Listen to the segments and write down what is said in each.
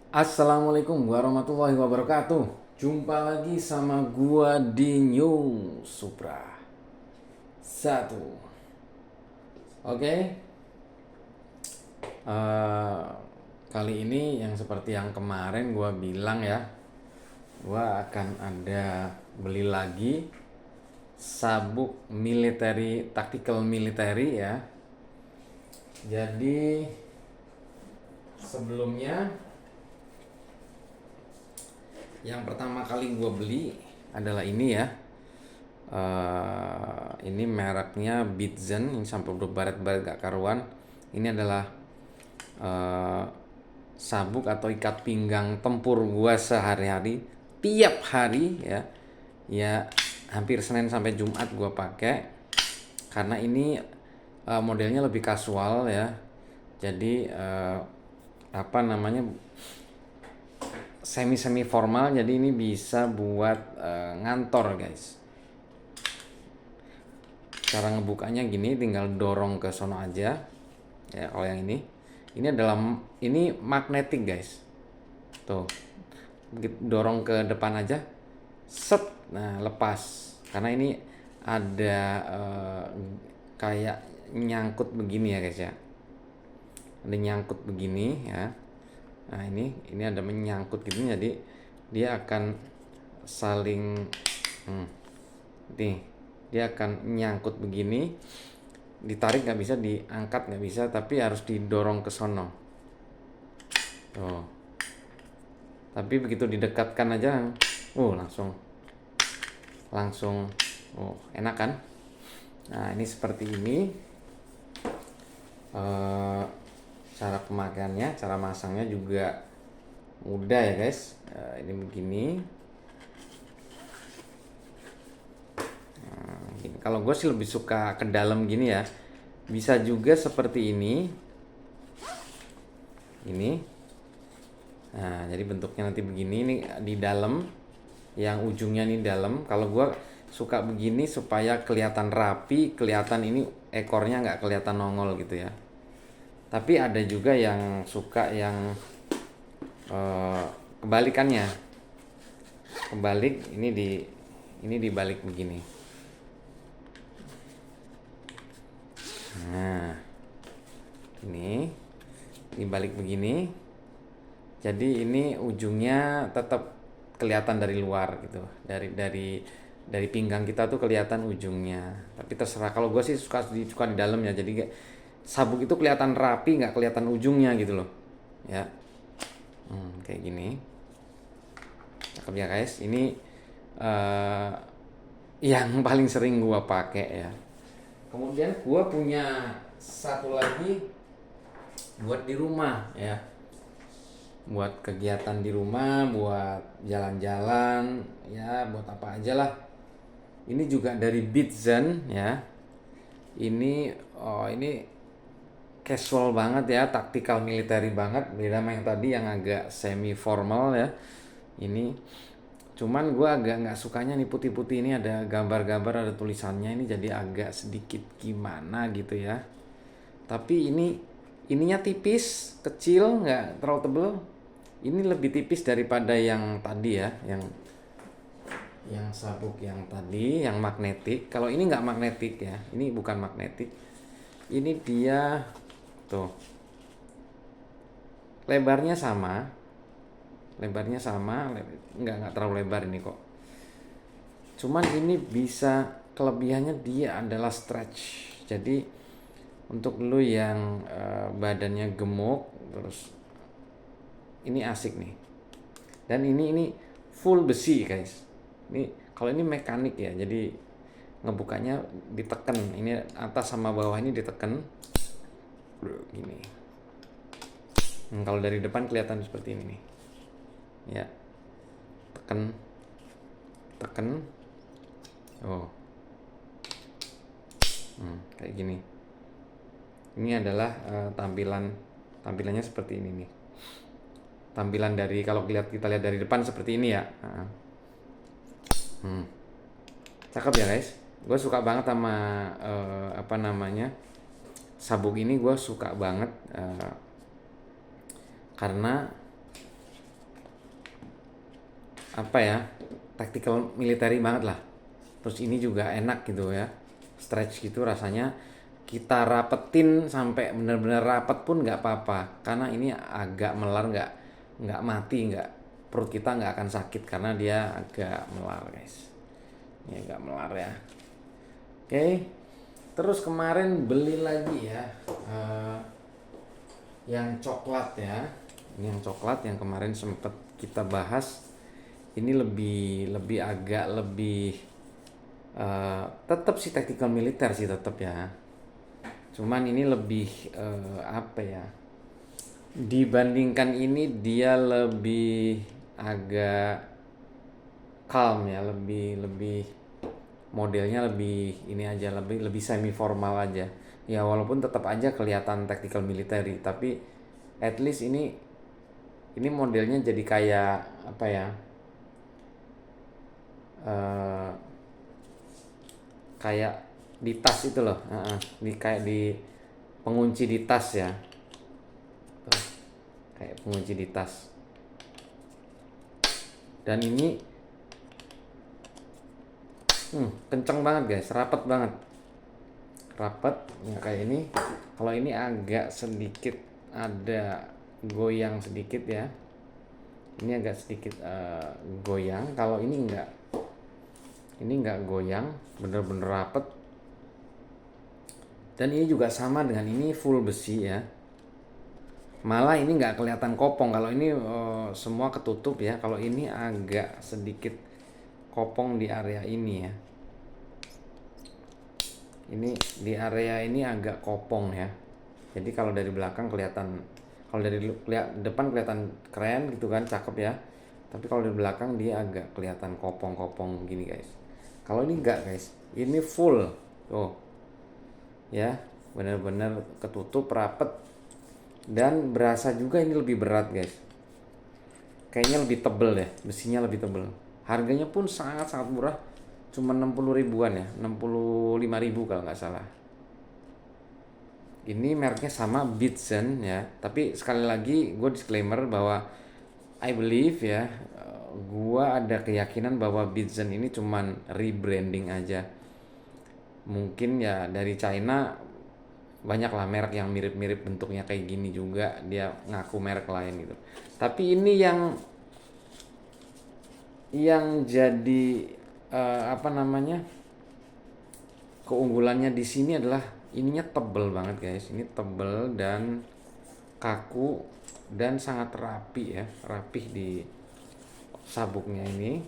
Assalamualaikum warahmatullahi wabarakatuh. Jumpa lagi sama gua di New Supra. Satu. Oke. Eh, Kali ini yang seperti yang kemarin gua bilang ya, gua akan ada beli lagi sabuk military, tactical military ya. Jadi sebelumnya yang pertama kali gue beli adalah ini ya. Ini mereknya Bitzen, ini sampai udah baret-baret gak karuan. Ini adalah eh, sabuk atau ikat pinggang tempur gue sehari-hari, tiap hari ya. Ya hampir Senin sampai Jumat gue pakai karena ini modelnya lebih kasual ya. Jadi apa namanya, semi formal, jadi ini bisa buat ngantor guys. Cara ngebukanya gini, tinggal dorong ke sono aja ya. Kalau yang ini adalah, ini magnetik guys, tuh dorong ke depan aja, set, nah lepas. Karena ini ada kayak nyangkut begini ya guys ya, ada nyangkut begini ya. Nah ini ada menyangkut gitu, jadi dia akan saling nih, dia akan nyangkut begini, ditarik nggak bisa, diangkat nggak bisa, tapi harus didorong ke sono tuh. Tapi begitu didekatkan aja, langsung langsung enak kan. Nah ini seperti ini cara pemakaiannya, cara masangnya juga mudah ya guys. Ini begini. Kalau gue sih lebih suka ke dalam gini ya. Bisa juga seperti ini. Ini. Nah, jadi bentuknya nanti begini, ini di dalam, yang ujungnya ini dalam. Kalau gue suka begini supaya kelihatan rapi, kelihatan ini ekornya nggak kelihatan nongol gitu ya. Tapi ada juga yang suka yang kebalikannya. Kebalik, ini dibalik begini. Nah, ini dibalik begini. Jadi ini ujungnya tetap kelihatan dari luar gitu. Dari pinggang kita tuh kelihatan ujungnya. Tapi terserah, kalau gue sih suka di dalamnya. Jadi sabuk itu kelihatan rapi, nggak kelihatan ujungnya gitu loh. Ya, kayak gini. Cakep ya guys. Ini yang paling sering gue pakai ya. Kemudian gue punya satu lagi buat di rumah ya, buat kegiatan di rumah, buat jalan-jalan ya, buat apa aja lah. Ini juga dari Bitzen ya. Ini casual banget ya, tactical military banget, beda sama yang tadi yang agak semi formal ya. Ini cuman gue agak nggak sukanya nih, putih-putih ini ada gambar-gambar, ada tulisannya, ini jadi agak sedikit gimana gitu ya. Tapi ininya tipis, kecil, nggak terlalu tebel. Ini lebih tipis daripada yang tadi ya, yang sabuk yang tadi, yang magnetik. Kalau ini nggak magnetik ya, ini bukan magnetik. Ini dia tuh, lebarnya sama, nggak terlalu lebar ini kok. Cuman ini bisa, kelebihannya dia adalah stretch. Jadi untuk lu yang badannya gemuk, terus ini asik nih. Dan ini full besi guys. Ini kalau ini mekanik ya, jadi ngebukanya ditekan. Ini atas sama bawah ini ditekan gini. Kalau dari depan kelihatan seperti ini nih. Ya. Tekan. Kayak gini. Ini adalah tampilannya seperti ini nih. Tampilan dari, kalau kita lihat dari depan seperti ini ya. Cakep ya guys. Gue suka banget sama apa namanya, sabuk ini gue suka banget karena apa ya, tactical military banget lah. Terus ini juga enak gitu ya, stretch gitu rasanya. Kita rapetin sampai bener-bener rapet pun nggak apa-apa, karena ini agak melar, nggak mati, nggak, perut kita nggak akan sakit karena dia agak melar guys. Ini agak melar ya. Oke, terus kemarin beli lagi ya, yang coklat ya. Ini yang coklat yang kemarin sempet kita bahas. Ini lebih agak lebih, tetap sih tactical militer sih tetap ya. Cuman ini lebih, apa ya? Dibandingkan ini dia lebih agak calm ya, lebih lebih modelnya lebih ini aja, lebih lebih semi formal aja. Ya walaupun tetap aja kelihatan tactical military, tapi at least ini modelnya jadi kayak apa ya? eh, Kayak di tas itu loh, di kayak di pengunci di tas ya. Tuh, kayak pengunci di tas. Dan ini kenceng banget guys, rapet banget, rapet ya kayak ini. Kalau ini agak sedikit ada goyang sedikit ya, ini agak sedikit goyang. Kalau ini enggak goyang, bener-bener rapet. Dan ini juga sama dengan ini, full besi ya, malah ini nggak kelihatan kopong. Kalau ini semua ketutup ya, kalau ini agak sedikit kopong di area ini ya. Ini di area ini agak kopong ya. Jadi kalau dari belakang kelihatan, kalau dari depan kelihatan keren gitu kan, cakep ya. Tapi kalau dari belakang dia agak kelihatan kopong-kopong gini guys. Kalau ini enggak guys, ini full. Tuh. Ya, benar-benar ketutup rapet, dan berasa juga ini lebih berat guys. Kayaknya lebih tebel deh, besinya lebih tebel. Harganya pun sangat-sangat murah, cuma 60 ribuan ya, 65 ribu kalau nggak salah. Ini mereknya sama, Bitsen ya, tapi sekali lagi gue disclaimer bahwa I believe ya, gue ada keyakinan bahwa Bitsen ini cuman rebranding aja. Mungkin ya dari China banyak lah merek yang mirip-mirip bentuknya kayak gini juga, dia ngaku merek lain gitu. Tapi ini yang jadi, apa namanya, keunggulannya di sini adalah ininya tebel banget guys. Ini tebel dan kaku dan sangat rapi ya, rapih di sabuknya ini.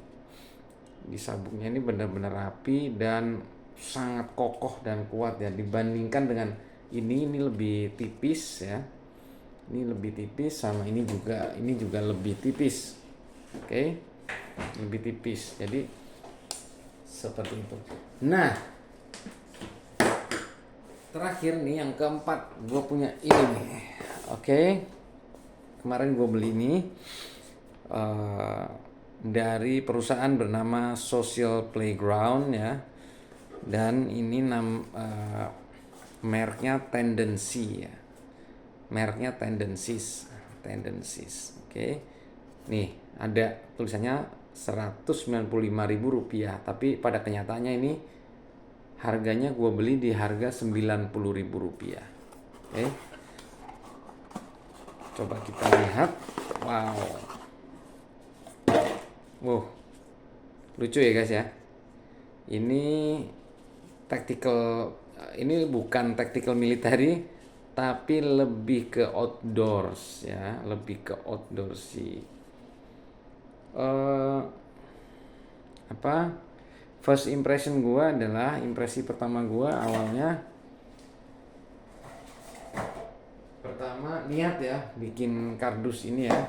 Di sabuknya ini benar-benar rapi dan sangat kokoh dan kuat ya, dibandingkan dengan ini lebih tipis ya. Ini lebih tipis, sama ini juga lebih tipis. Oke. Lebih tipis. Jadi seperti itu. Nah, terakhir nih yang keempat, gue punya ini nih. Oke. Kemarin gue beli ini dari perusahaan bernama Social Playground ya. Dan ini mereknya Tendency ya. Mereknya Tendencies. Oke. Nih, ada tulisannya Rp195.000, tapi pada kenyataannya ini harganya gue beli di harga Rp90.000. Oke. Coba kita lihat. Wow. Lucu ya guys ya. Ini bukan tactical military, tapi lebih ke outdoors ya, lebih ke outdoors sih. First impression gue adalah, impresi pertama gue awalnya, pertama niat ya bikin kardus ini ya.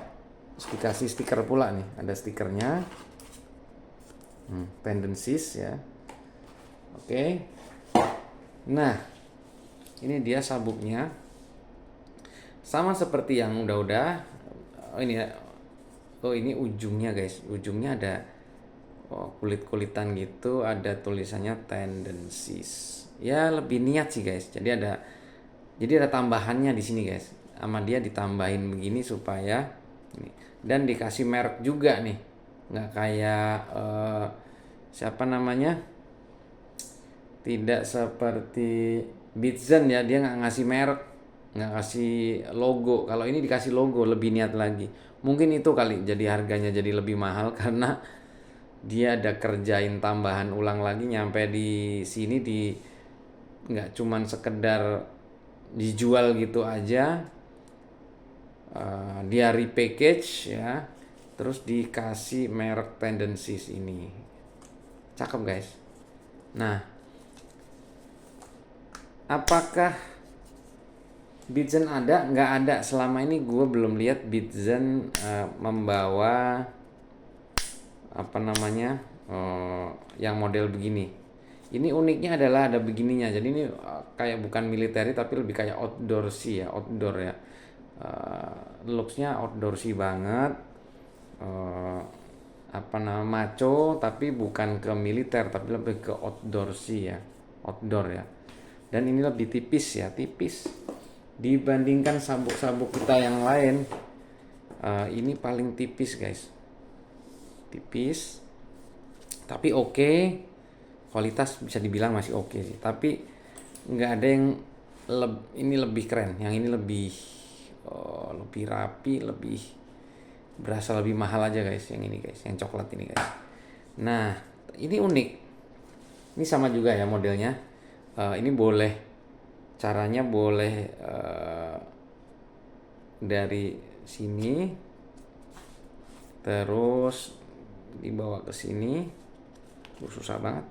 Terus dikasih stiker pula nih, ada stikernya, Tendencies ya. Oke. Nah, ini dia sabuknya, sama seperti yang udah. Ini ujungnya guys, ujungnya ada kulit-kulitan gitu, ada tulisannya Tendencies. Ya lebih niat sih guys. Jadi ada tambahannya di sini guys. Sama dia ditambahin begini supaya ini. Dan dikasih merek juga nih. nggak kayak siapa namanya, tidak seperti Bitzen ya, dia nggak ngasih merek, nggak kasih logo. Kalau ini dikasih logo, lebih niat lagi. Mungkin itu kali jadi harganya jadi lebih mahal karena dia ada kerjain tambahan ulang lagi nyampe di sini, di nggak cuman sekedar dijual gitu aja. Dia repackage ya, terus dikasih merek Tendencies ini. Cakep guys. Nah, apakah Bitzen ada? Nggak ada. Selama ini gue belum lihat Bitzen membawa apa namanya yang model begini. Ini uniknya adalah ada begininya. Jadi ini kayak bukan military tapi lebih kayak outdoorsy ya, outdoor ya. Looksnya outdoorsy banget. Apa nama, maco tapi bukan ke militer tapi lebih ke outdoorsy ya, outdoor ya. Dan ini lebih tipis ya, tipis dibandingkan sabuk-sabuk kita yang lain. Ini paling tipis guys, tipis tapi oke. Kualitas bisa dibilang masih oke sih, tapi nggak ada yang ini lebih keren, yang ini lebih lebih rapi, lebih berasa lebih mahal aja guys. Yang ini guys, yang coklat ini guys. Nah ini unik, ini sama juga ya modelnya. Ini boleh, caranya boleh dari sini terus dibawa ke sini. Susah banget,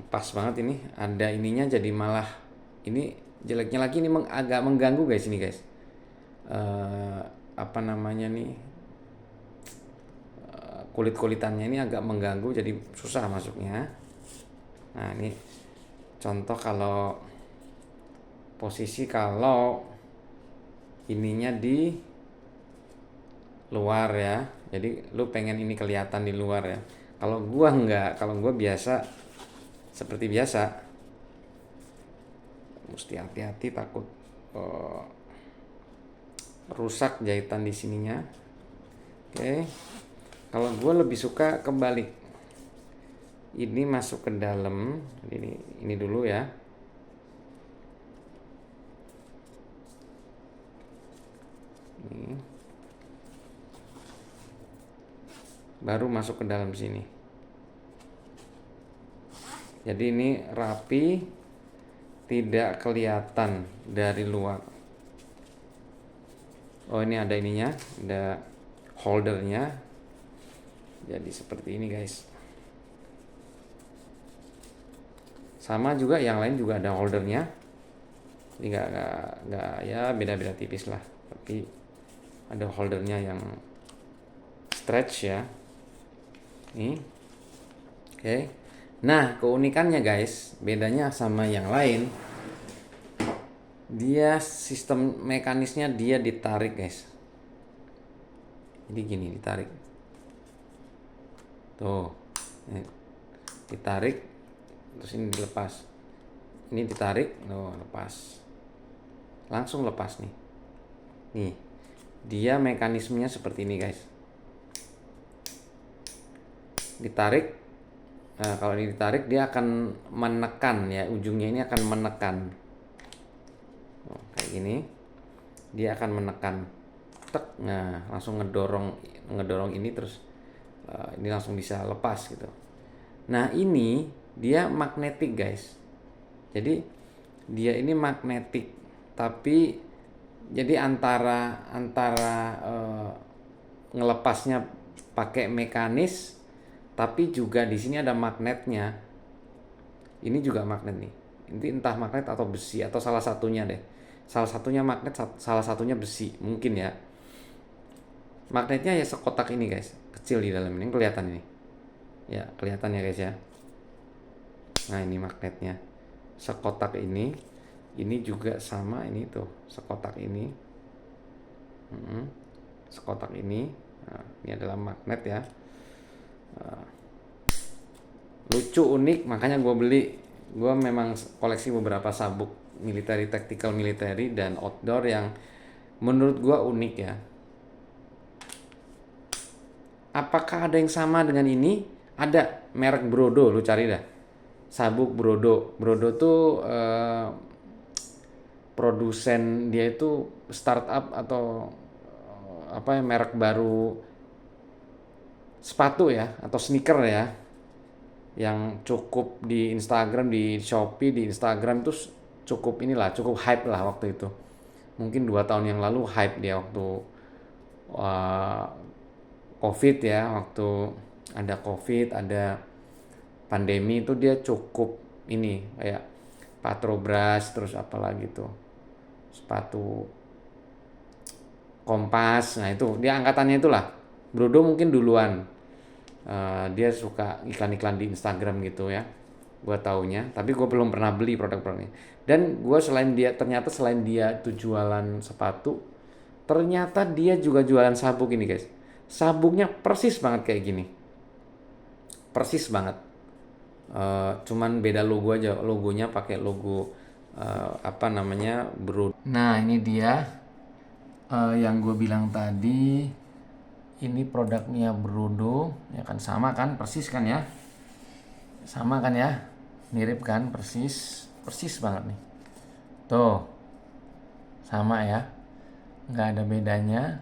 pas banget ini. Ada ininya jadi malah ini jeleknya lagi, ini agak mengganggu guys ini guys. Apa namanya nih, kulit-kulitannya ini agak mengganggu, jadi susah masuknya. Nah ini contoh kalau posisi, kalau ininya di luar ya, jadi lu pengen ini kelihatan di luar ya. Kalau gua enggak, kalau gua biasa seperti biasa, mesti hati-hati takut rusak jahitan di sininya. Oke. Kalau gue lebih suka kebalik, ini masuk ke dalam, ini dulu ya. Ini baru masuk ke dalam sini. Jadi ini rapi, tidak kelihatan dari luar. Oh ini ada ininya, ada holdernya. Jadi seperti ini guys. Sama juga yang lain juga ada holdernya. Jadi nggak ya, beda-beda tipis lah. Tapi ada holdernya yang stretch ya. Nih. Oke. Nah keunikannya guys, bedanya sama yang lain, dia sistem mekanisnya dia ditarik guys. Jadi gini, ditarik tuh, ditarik terus ini dilepas, ini ditarik, lepas, langsung lepas nih. Nih dia mekanismenya seperti ini guys, ditarik. Nah, kalau ini ditarik dia akan menekan ya, ujungnya ini akan menekan. Kayak gini, dia akan menekan, tek, nah langsung ngedorong ini, terus ini langsung bisa lepas gitu. Nah ini dia magnetik guys, jadi dia ini magnetik, tapi jadi antara ngelepasnya pakai mekanis, tapi juga di sini ada magnetnya. Ini juga magnet nih. Ini entah magnet atau besi atau salah satunya deh. Salah satunya magnet, salah satunya besi, mungkin ya. Magnetnya ya sekotak ini guys, kecil di dalam ini, kelihatan ini. Ya, kelihatan ya guys ya. Nah, ini magnetnya. Sekotak ini. Ini juga sama, ini tuh, sekotak ini. Sekotak ini. Nah, ini adalah magnet ya. Lucu, unik, makanya gue beli. Gue memang koleksi beberapa sabuk military, tactical military dan outdoor yang menurut gue unik ya. Apakah ada yang sama dengan ini? Ada merek Brodo, lu cari dah. Sabuk Brodo. Brodo tuh produsen, dia itu startup atau apa ya, merek baru sepatu ya, atau sneaker ya, yang cukup di Instagram, di Shopee, di Instagram tuh cukup inilah, cukup hype lah waktu itu. Mungkin 2 tahun yang lalu hype dia waktu uh, COVID ya, waktu ada COVID, ada pandemi itu dia cukup ini kayak Patrobras, terus apalagi tuh sepatu Kompas. Nah itu dia angkatannya itulah. Brodo mungkin duluan. Dia suka iklan-iklan di Instagram gitu ya, gue taunya, tapi gue belum pernah beli produk-produknya. Dan gue selain dia itu jualan sepatu, ternyata dia juga jualan sabuk ini guys. Sabuknya persis banget kayak gini, persis banget. Cuman beda logo aja, logonya pakai logo apa namanya, Bro. Nah ini dia yang gue bilang tadi. Ini produknya Brodo, ya kan, sama kan, persis kan ya, sama kan ya, mirip kan, persis banget nih, tuh, sama ya, nggak ada bedanya.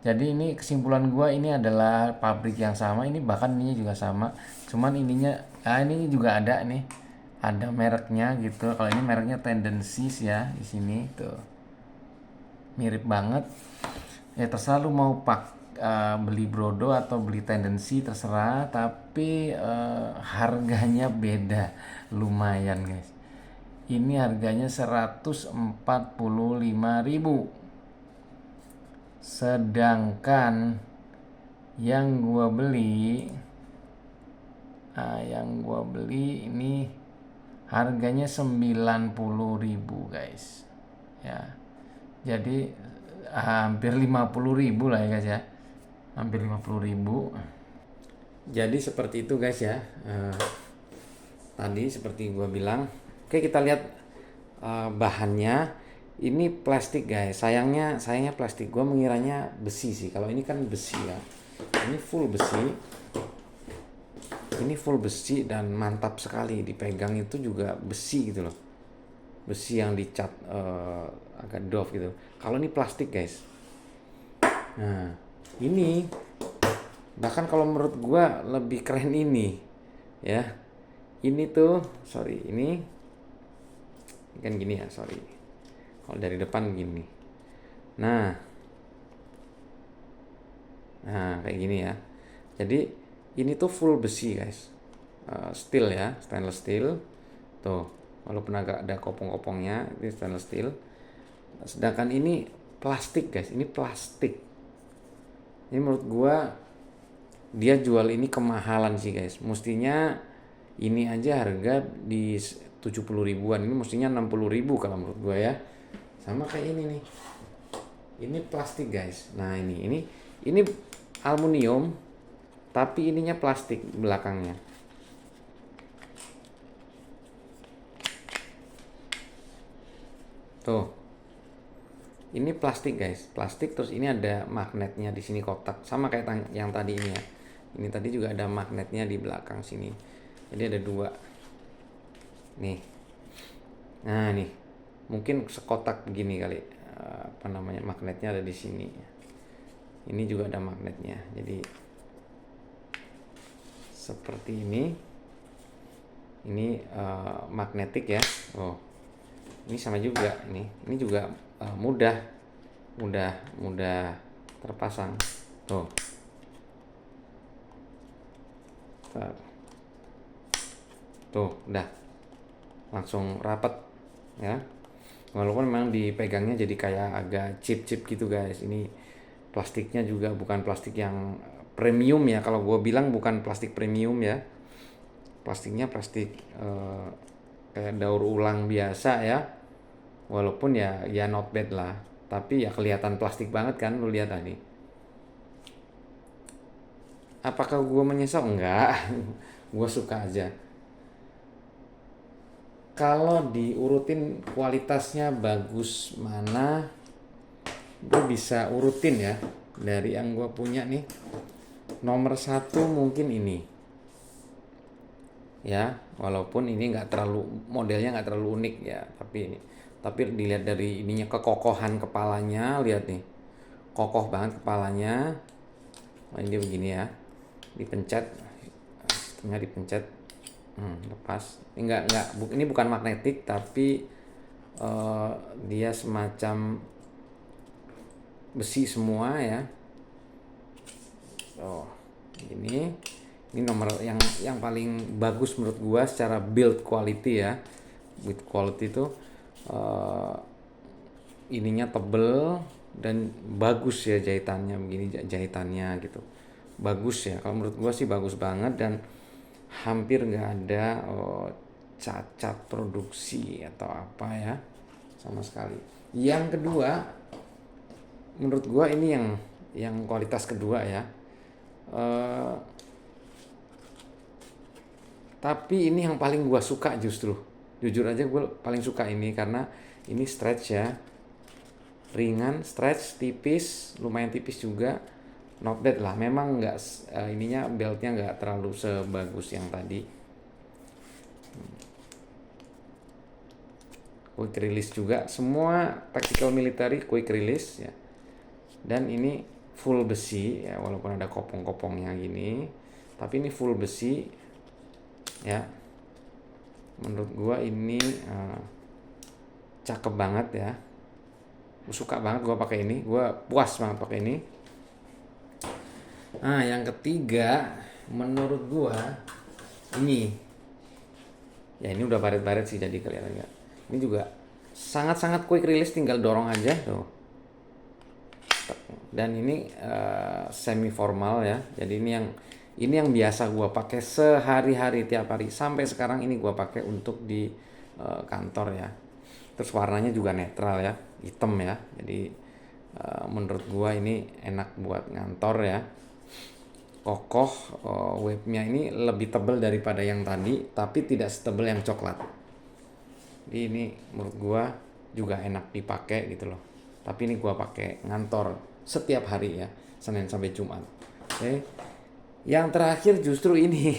Jadi ini kesimpulan gua, ini adalah pabrik yang sama, ini bahkan ini juga sama, cuman ininya, ini juga ada nih, ada mereknya gitu. Kalau ini mereknya Tendencies ya, di sini tuh, mirip banget. Ya terserah lu mau beli Brodo atau beli Tendency, terserah, tapi harganya beda lumayan guys. Ini harganya 145.000, sedangkan yang gua beli ini harganya 90.000 guys ya. Jadi hampir 50.000 lah ya guys ya, hampir 50.000. Jadi seperti itu guys ya. Tadi seperti gue bilang. Oke, kita lihat bahannya. Ini plastik guys, sayangnya plastik. Gue mengiranya besi sih, kalau ini kan besi ya. Ini full besi dan mantap sekali, dipegang itu juga besi gitu loh, besi yang dicat agak doff gitu. Kalau ini plastik guys. Nah ini bahkan kalau menurut gua lebih keren ini ya. Ini tuh ini kan gini ya, kalau dari depan gini. Nah kayak gini ya. Jadi ini tuh full besi guys, steel ya, stainless steel tuh, walaupun agak ada kopong-kopongnya, ini stainless steel. Sedangkan ini plastik guys, ini plastik. Ini menurut gua dia jual ini kemahalan sih guys. Mestinya ini aja harga di 70 ribuan, ini mestinya 60 ribu kalau menurut gua ya. Sama kayak ini nih, ini plastik guys. Nah ini aluminium, tapi ininya plastik belakangnya. Tuh, ini plastik guys, plastik, terus ini ada magnetnya di sini, kotak, sama kayak yang tadi ini ya. Ini tadi juga ada magnetnya di belakang sini. Jadi ada 2 nih. Nah nih, mungkin sekotak begini kali, apa namanya, magnetnya ada di sini. Ini juga ada magnetnya. Jadi seperti ini. Ini magnetik ya. Oh, ini sama juga. Ini juga mudah terpasang. Tuh. Tuh, udah langsung rapat ya. Walaupun memang dipegangnya jadi kayak agak chip gitu guys. Ini plastiknya juga bukan plastik yang premium ya. Kalau gue bilang bukan plastik premium ya. Plastiknya plastik kayak daur ulang biasa ya. Walaupun ya not bad lah. Tapi ya kelihatan plastik banget kan, lu lihat tadi. Apakah gue menyesal? Enggak. Gue suka aja. Kalau diurutin kualitasnya bagus mana, gue bisa urutin ya. Dari yang gue punya nih, nomor satu mungkin ini, ya, walaupun ini nggak terlalu, modelnya nggak terlalu unik ya, tapi dilihat dari ininya, kekokohan kepalanya, lihat nih, kokoh banget kepalanya. Nah, ini dia begini ya, dipencet, sistemnya dipencet, lepas. Ini bukan magnetik, tapi dia semacam besi semua ya. Oh, ini nomor yang paling bagus menurut gua secara build quality ya. Build quality itu ininya tebel dan bagus ya, jahitannya begini, jahitannya gitu. Bagus ya. Kalau menurut gua sih bagus banget, dan hampir nggak ada cacat produksi atau apa ya, sama sekali. Yang kedua, menurut gua ini yang kualitas kedua ya. Tapi ini yang paling gua suka justru. Jujur aja gue paling suka ini karena ini stretch ya. Ringan, stretch, tipis, lumayan tipis juga. Not bad lah. Memang nggak ininya, beltnya nggak terlalu sebagus yang tadi. Quick release juga. Semua tactical military quick release ya. Dan ini full besi ya, walaupun ada kopong-kopongnya gini, tapi ini full besi ya. Menurut gua ini cakep banget ya. Gua suka banget gua pakai ini, gua puas banget pakai ini. Nah, yang ketiga menurut gua ini. Ya, ini udah baret-baret sih, jadi kelihatan nggak? Ini juga sangat-sangat quick release, tinggal dorong aja tuh. Dan ini semi formal ya. Jadi ini yang biasa gua pakai sehari-hari, tiap hari. Sampai sekarang ini gua pakai untuk di kantor ya. Terus warnanya juga netral ya, hitam ya. Jadi menurut gua ini enak buat ngantor ya. Kokoh, webnya ini lebih tebal daripada yang tadi, tapi tidak setebal yang coklat. Jadi ini menurut gua juga enak dipakai gitu loh. Tapi ini gua pakai ngantor setiap hari ya, Senin sampai Jumat. Oke. Yang terakhir justru ini.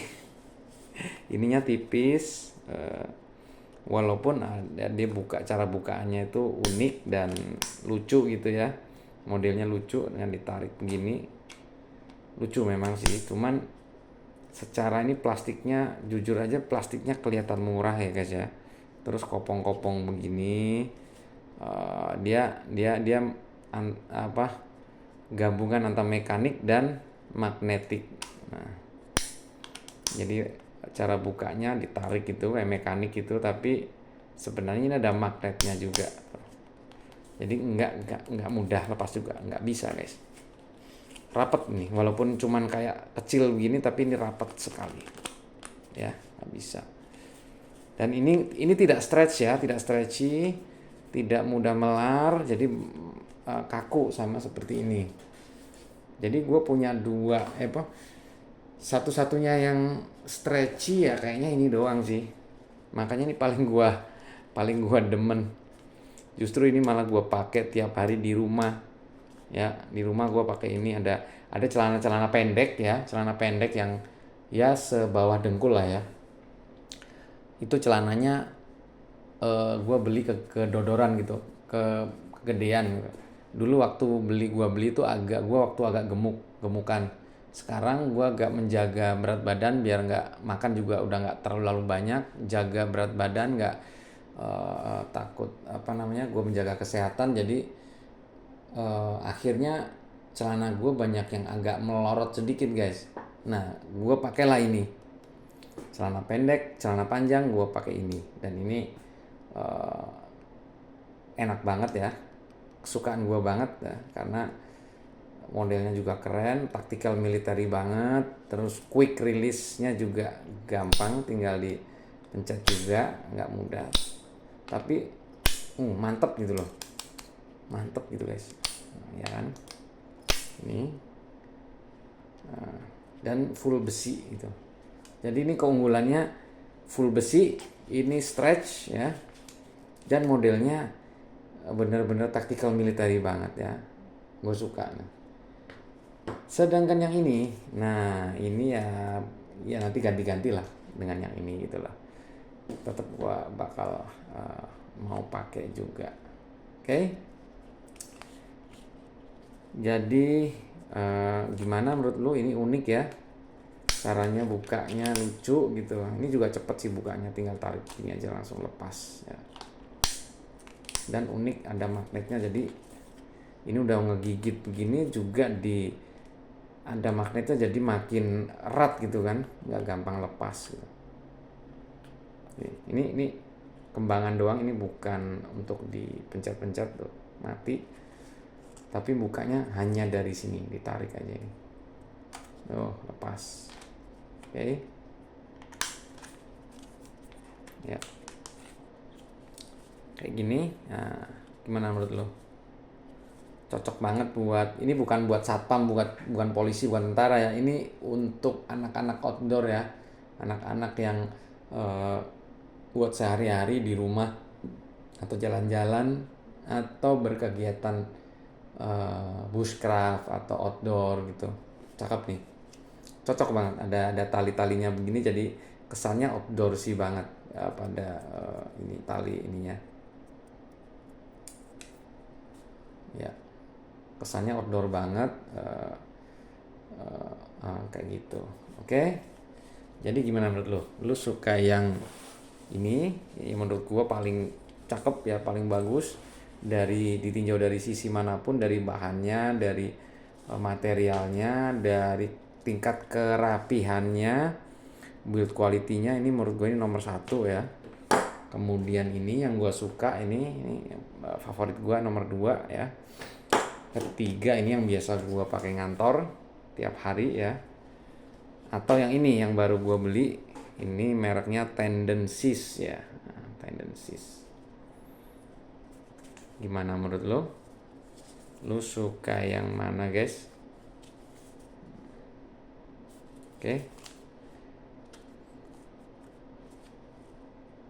Ininya tipis, walaupun dia cara bukaannya itu unik dan lucu gitu ya. Modelnya lucu dengan ditarik begini. Lucu memang sih, cuman secara ini plastiknya, jujur aja plastiknya kelihatan murah ya guys ya. Terus kopong-kopong begini, dia gabungan antara mekanik dan magnetik. Nah, jadi cara bukanya ditarik gitu kayak mekanik gitu, tapi sebenarnya ini ada magnetnya juga. Jadi nggak mudah lepas juga, nggak bisa guys. Rapat nih, walaupun cuman kayak kecil begini, tapi ini rapat sekali ya, nggak bisa. Dan ini tidak stretch ya, tidak stretchy, tidak mudah melar, jadi kaku sama seperti ini. Jadi gue punya dua, satu-satunya yang stretchy ya kayaknya ini doang sih. Makanya ini paling gua demen. Justru ini malah gue pakai tiap hari di rumah. Ya, di rumah gue pakai ini, ada celana pendek ya, celana pendek yang ya sebawah dengkul lah ya. Itu celananya gue beli ke dodoran gitu, kegedean. Dulu waktu gue beli itu waktu agak gemukan. Sekarang gue agak menjaga berat badan biar nggak makan juga udah nggak terlalu banyak, jaga berat badan, nggak takut gue menjaga kesehatan. Jadi akhirnya celana gue banyak yang agak melorot sedikit guys. Nah, gue pakailah ini, celana pendek, celana panjang gue pakai ini, dan ini enak banget ya, kesukaan gue banget ya, karena modelnya juga keren, tactical military banget, terus quick release-nya juga gampang, tinggal dipencet juga, nggak mudah, tapi mantep gitu loh, mantep gitu guys, ya kan, ini dan full besi gitu. Jadi ini keunggulannya full besi, ini stretch ya, dan modelnya bener-bener tactical military banget ya, gue suka nih. Sedangkan yang ini, nah ini ya nanti ganti-ganti lah dengan yang ini gitu lah. Tetap gua bakal mau pakai juga. Oke. Jadi gimana menurut lu, ini unik ya? Caranya bukanya lucu gitu. Ini juga cepet sih bukanya, tinggal tarik ini aja langsung lepas ya. Dan unik, ada magnetnya, jadi ini udah ngegigit begini juga ada magnetnya, jadi makin erat gitu kan, nggak gampang lepas gitu. Ini kembangan doang, ini bukan untuk dipencet-pencet tuh mati, tapi bukanya hanya dari sini, ditarik aja ini. Lepas. Oke. Ya. Kayak gini. Nah, gimana menurut lo? Cocok banget buat, ini bukan buat satpam, bukan polisi, bukan tentara ya. Ini untuk anak-anak outdoor ya. Anak-anak yang buat sehari-hari di rumah atau jalan-jalan atau berkegiatan bushcraft atau outdoor gitu. Cakep nih. Cocok banget, ada tali-talinya begini, jadi kesannya outdoor sih banget ya, pada ini tali ininya ya, kesannya outdoor banget kayak gitu. Oke, jadi gimana menurut lu suka yang ini? Menurut gua paling cakep ya, paling bagus ditinjau dari sisi manapun, dari bahannya, dari materialnya, dari tingkat kerapihannya, build quality-nya, ini menurut gue ini nomor 1 ya. Kemudian ini yang gue suka, ini favorit gue nomor 2 ya. Ketiga ini yang biasa gue pakai ngantor tiap hari ya. Atau yang ini yang baru gue beli, ini mereknya Tendencies ya. Tendencies. Gimana menurut lo? Lu suka yang mana guys? Oke.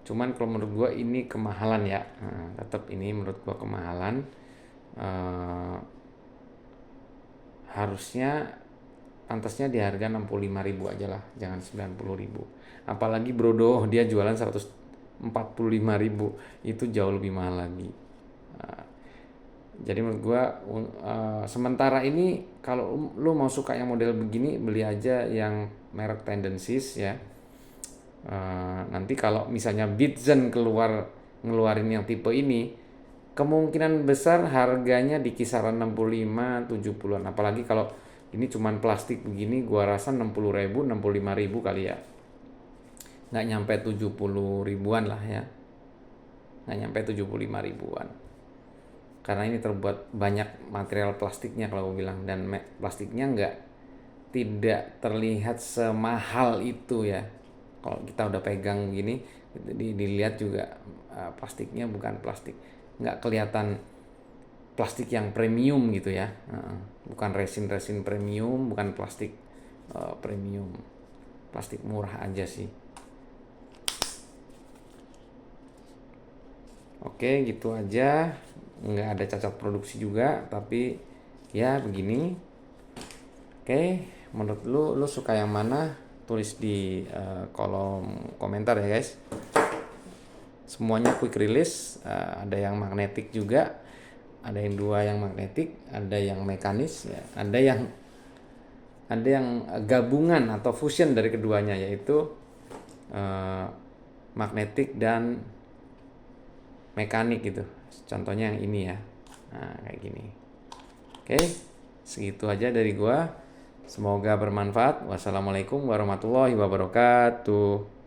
Cuman kalau menurut gue ini kemahalan ya. Tetap ini menurut gue kemahalan. Harusnya pantasnya di harga 65.000 aja lah, jangan 90.000. Apalagi Brodo dia jualan 145.000, itu jauh lebih mahal lagi. Jadi menurut gua sementara ini kalau lu mau suka yang model begini, beli aja yang merek Tendencies ya. Nanti kalau misalnya Bitzen ngeluarin yang tipe ini, kemungkinan besar harganya di kisaran 65-70-an. Apalagi kalau ini cuman plastik begini, gua rasa 60.000, 65.000 kali ya. Nggak nyampe 70 ribuan lah ya. Nggak nyampe 75 ribuan. Karena ini terbuat banyak material plastiknya kalau gue bilang, dan plastiknya tidak terlihat semahal itu ya. Kalau kita udah pegang gini, dilihat juga plastiknya bukan plastik, nggak kelihatan plastik yang premium gitu ya. Bukan resin premium, bukan plastik premium, plastik murah aja sih. Oke, gitu aja. Nggak ada cacat produksi juga, tapi ya begini. Oke, menurut lu suka yang mana? Tulis di kolom komentar ya guys. Semuanya quick release, ada yang magnetik juga, ada yang 2 yang magnetik, ada yang mekanis ya, ada yang gabungan atau fusion dari keduanya, yaitu magnetik dan mekanik gitu. Contohnya yang ini ya. Nah, kayak gini. Oke, segitu aja dari gua. Semoga bermanfaat. Wassalamualaikum warahmatullahi wabarakatuh.